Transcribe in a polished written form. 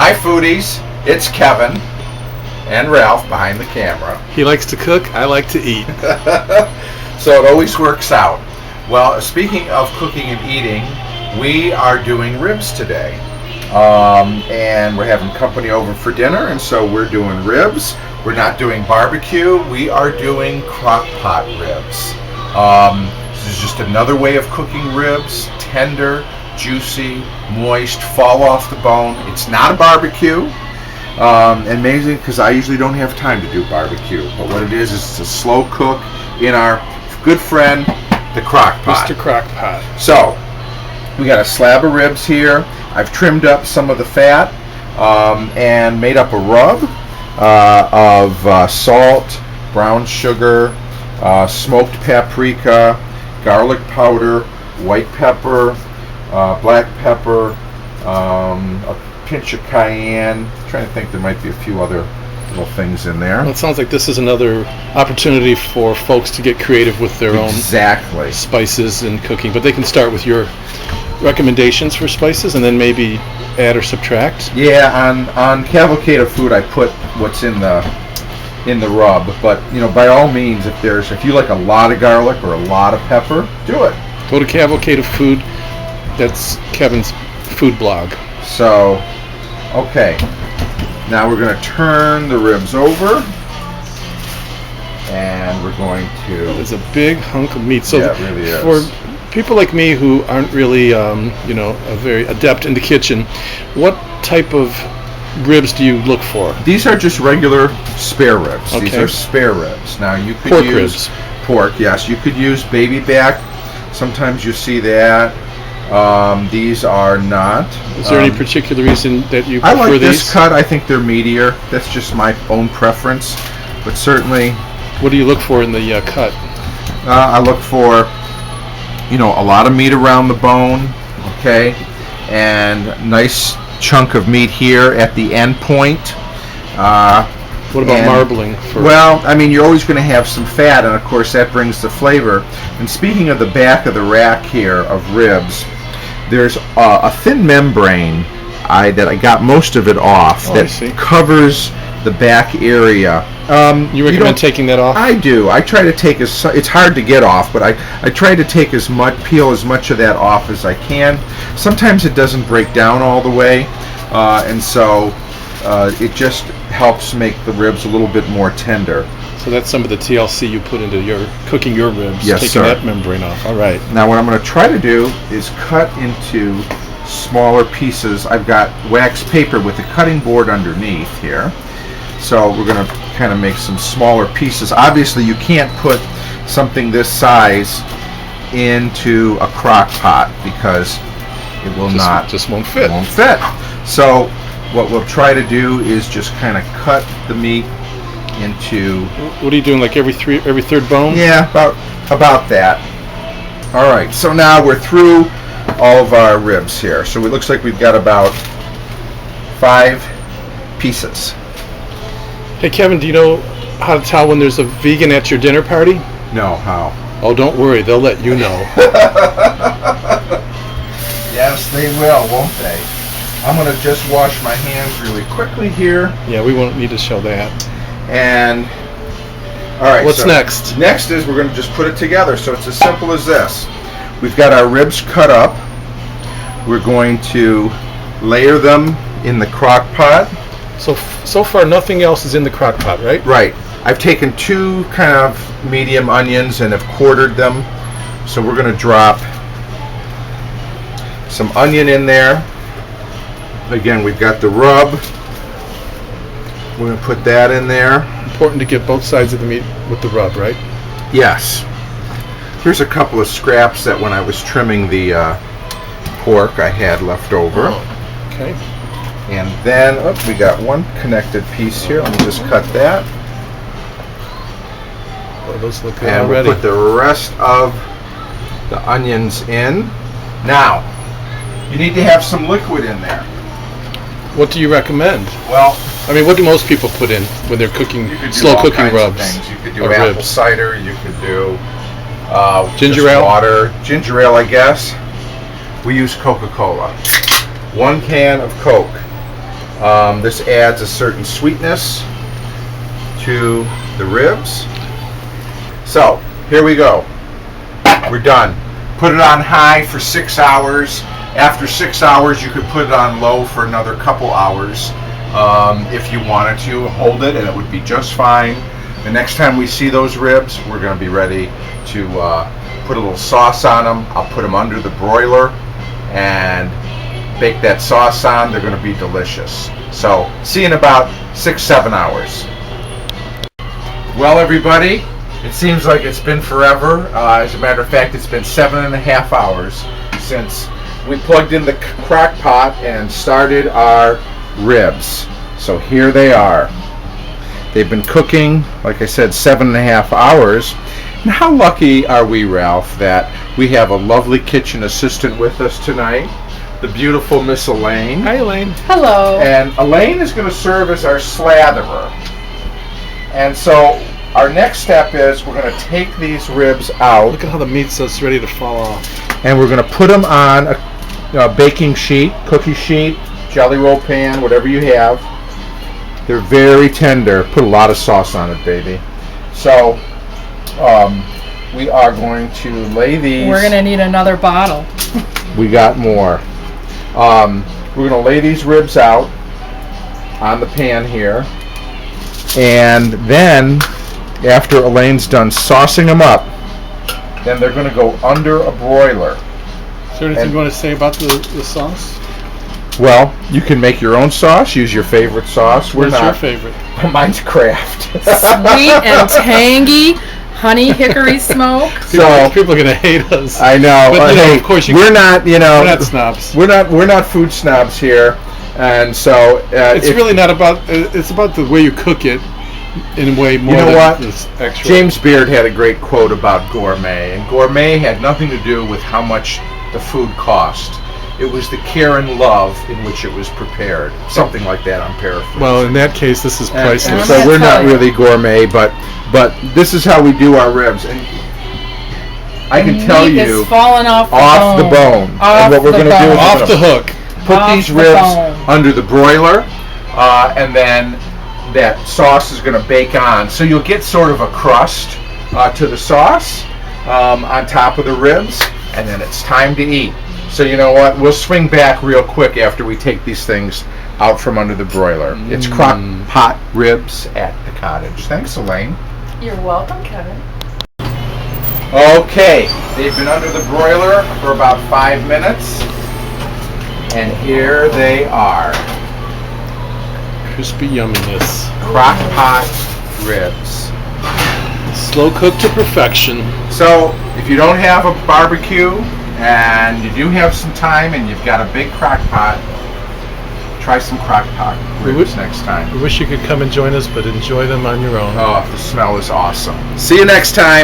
Hi foodies, it's Kevin and Ralph behind the camera. He likes to cook, I like to eat. So it always works out. Well, speaking of cooking and eating, we are doing ribs today. And we're having company over for dinner, and so we're doing ribs. We're not doing barbecue, we are doing crock pot ribs. This is just another way of cooking ribs, tender, juicy, moist, fall off the bone. It's not a barbecue. Amazing, because I usually don't have time to do barbecue, but what it is it's a slow cook in our good friend, the crock pot. Mr. Crock Pot. So, we got a slab of ribs here. I've trimmed up some of the fat and made up a rub of salt, brown sugar, smoked paprika, garlic powder, white pepper, black pepper, a pinch of cayenne. I'm trying to think, there might be a few other little things in there. Well, it sounds like this is another opportunity for folks to get creative with their own spices and cooking, but they can start with your recommendations for spices and then maybe add or subtract. Yeah, on Cavalcade of Food I put what's in the rub, but by all means, if you like a lot of garlic or a lot of pepper, do it. Go to Cavalcade of Food. That's Kevin's food blog. So, okay, now we're going to turn the ribs over, and we're going to. It's a big hunk of meat. So yeah, it really is. For people like me who aren't really, very adept in the kitchen, what type of ribs do you look for? These are just regular spare ribs. Okay. These are spare ribs. Now you could pork use ribs. Pork. Yes, you could use baby back. Sometimes you see that. These are not. Is there any particular reason that you prefer I like these? this cut. I think they're meatier. That's just my own preference. But certainly. What do you look for in the cut? I look for, a lot of meat around the bone, okay, and nice chunk of meat here at the end point. What about marbling? You're always going to have some fat, and of course that brings the flavor. And speaking of the back of the rack here of ribs, there's a thin membrane that I got most of it off that covers the back area. You recommend taking that off? I do. I try to take it's hard to get off, but I try to take peel as much of that off as I can. Sometimes it doesn't break down all the way, and so it just helps make the ribs a little bit more tender. So that's some of the TLC you put into your cooking your ribs, yes, taking sir. that membrane off. All right. Now what I'm going to try to do is cut into smaller pieces. I've got wax paper with a cutting board underneath here. So we're going to kind of make some smaller pieces. Obviously you can't put something this size into a crock pot because it will just won't fit. It won't fit. So what we'll try to do is just kind of cut the meat into. What are you doing? Like every third bone? Yeah, about that. All right. So now we're through all of our ribs here. So it looks like we've got about 5 pieces. Hey Kevin, do you know how to tell when there's a vegan at your dinner party? No, how? Oh, don't worry, they'll let you know. Yes, they will, won't they? I'm going to just wash my hands really quickly here. Yeah, we won't need to show that. And, all right. What's next? Next is we're going to just put it together. So it's as simple as this. We've got our ribs cut up. We're going to layer them in the crock pot. So far, nothing else is in the crock pot, right? Right. I've taken 2 kind of medium onions and have quartered them. So we're going to drop some onion in there. Again, we've got the rub. We're going to put that in there. Important to get both sides of the meat with the rub, right? Yes. Here's a couple of scraps that when I was trimming the pork I had left over. Oh, okay. And then, we got one connected piece here. Let me just cut that. Oh, those look good and already. We'll put the rest of the onions in. Now, you need to have some liquid in there. What do you recommend? Well, what do most people put in when they're cooking slow cooking rubs? Things. You could do apple ribs. cider. You could do ginger ale. Water, ginger ale, I guess. We use Coca-Cola. 1 can of Coke. This adds a certain sweetness to the ribs. So here we go. We're done. Put it on high for 6 hours. After 6 hours, you could put it on low for another couple hours if you wanted to. Hold it and it would be just fine. The next time we see those ribs, we're going to be ready to put a little sauce on them. I'll put them under the broiler and bake that sauce on. They're going to be delicious. So see you in about 6-7 hours. Well, everybody, it seems like it's been forever. As a matter of fact, it's been 7.5 hours since we plugged in the crock pot and started our ribs. So here they are. They've been cooking, like I said, 7.5 hours. And how lucky are we, Ralph, that we have a lovely kitchen assistant with us tonight, the beautiful Miss Elaine. Hi, Elaine. Hello. And Elaine is going to serve as our slatherer. And so our next step is we're going to take these ribs out. Look at how the meat's just ready to fall off. And we're going to put them on a baking sheet, cookie sheet, jelly roll pan, whatever you have. They're very tender. Put a lot of sauce on it, baby. So we are going to lay these. We're going to need another bottle. We got more. We're going to lay these ribs out on the pan here. And then, after Elaine's done saucing them up, then they're going to go under a broiler. Is there anything you want to say about the sauce? Well, you can make your own sauce. Use your favorite sauce. What's your favorite? Mine's Kraft. Sweet and tangy, honey hickory smoke. So people are going to hate us. I know. But, hey, of course we're not. We're not snobs. We're not food snobs here, and so it's really not about. It's about the way you cook it. In a way more you know than what? This actual. James Beard had a great quote about gourmet, and gourmet had nothing to do with how much the food cost. It was the care and love in which it was prepared. Something like that, I'm paraphrasing. Well, in that case, this is priceless. And so we're not really gourmet, but this is how we do our ribs. And I can tell Meat you, is falling off the bone. And what we're going to do is off the hook. Put these ribs under the broiler, and then that sauce is going to bake on. So you'll get sort of a crust to the sauce on top of the ribs, and then it's time to eat. So you know what? We'll swing back real quick after we take these things out from under the broiler. It's crock pot ribs at the cottage. Thanks, Elaine. You're welcome, Kevin. Okay, they've been under the broiler for about 5 minutes, and here they are. Crispy yumminess. Crock pot ribs. Slow cooked to perfection. So, if you don't have a barbecue and you do have some time and you've got a big crock pot, try some crock pot ribs next time. We wish you could come and join us, but enjoy them on your own. Oh, the smell is awesome. See you next time.